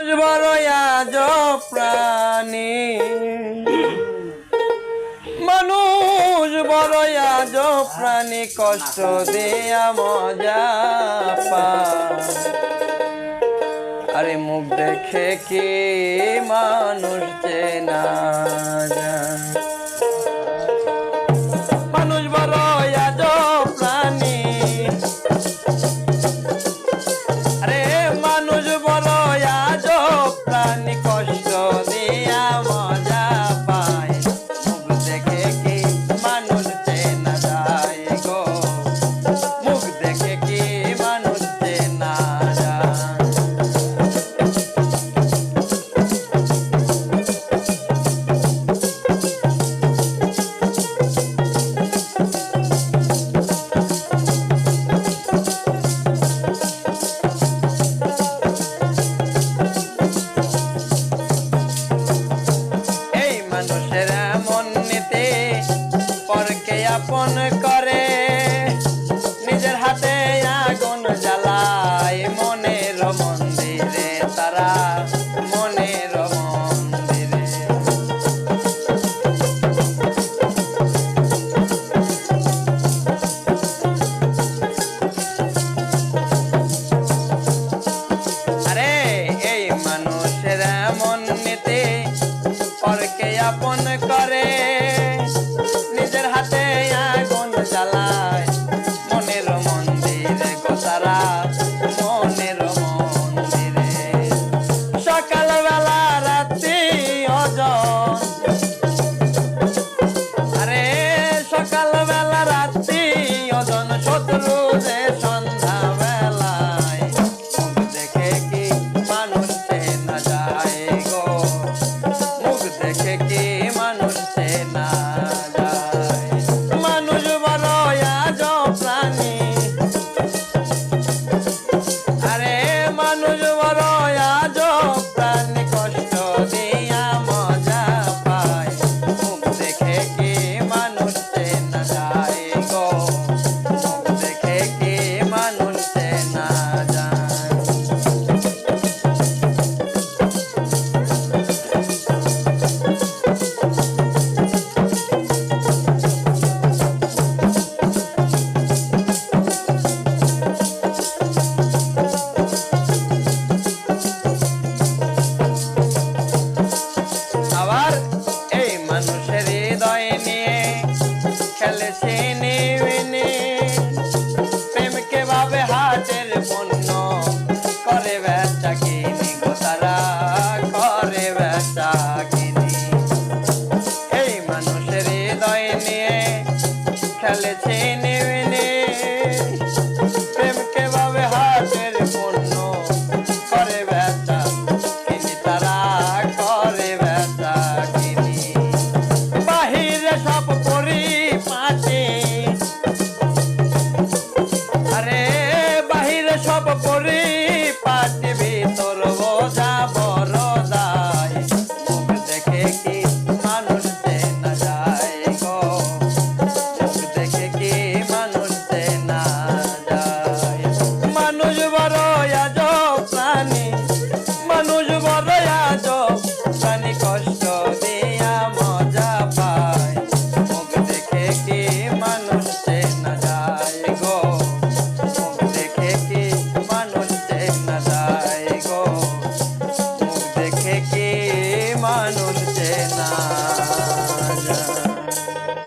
বড় আজব প্রাণী, মানুষ বড় আজব প্রাণী, কষ্ট দিয়া মজা পায়। আরে মুখ দেখে কি মানুষ চেনা যায়? মানুষ বড় আজব প্রাণী, আরে মানুষ বড় আজব প্রাণী, কষ্ট দিয়া মজা পায়। মুখ দেখে কি মানুষ চেনা যায় গো, মুখ দেখে কি মানুষ চেনা যায়? মানুষের মন নিতে পরকে আপন করে, নিজের হাতে আগুন জ্বালায় মনের মন্দিরে, তারা মনের মন্দিরে। আরে এই মানুষের মন নিতে পরকে আপন করে, নিজের হাতে আগুন জ্বালায় মনের মন্দিরে গো, তারা মনের মন্দিরে। সকালবেলা রাত্রি অজন, আরে সকালবেলা রাত্রি অজন, শত্রু যে সন্ধ্যা বেলায়। মুখ দেখে কি মানুষ চেনা যায় গো, মুখ দেখে কি মানুষ চেনা যায়? মানুষ বড় আজব প্রাণী, আরে মানুষ বড় আজব প্রাণী, কষ্ট দিয়া মজা পায়। মুখ দেখে কি মানুষ চেনা যায় গো, মুখ দেখে কি মানুষ চেনা যায়? আবার এই মানুষের হৃদয় নিয়ে খেলেছে নিবিনি, প্রেমকে ভাবে হাটের পণ্য, করে বেচা কিনি গো, তারা করে বেচা কিনি। এই মানুষের হৃদয় নিয়ে খেলেছে নিবিনি, প্রেমকে ভাবে হাটের পণ্য, করে বেচা কিনি, তারা করে বেচা কিনি। বাহিরে সব পরিপাটি, আরে বাহিরে সব পরিপাটি, ভিতর বোঝা বড় দায়। মুখ দেখে কি মানুষ চেনা যায় গো, মুখ দেখে কি মানুষ চেনা যায়? মানুষ বড় আজব প্রাণী, মানুষ বড় আজব প্রাণী, কষ্ট দিয়া মজা পায়। মুখ দেখে কি মানুষ চেনা যায় গো, মুখ দেখে কি মানুষ চেনা যায় গো, মুখ দেখে কি মানুষ চেনা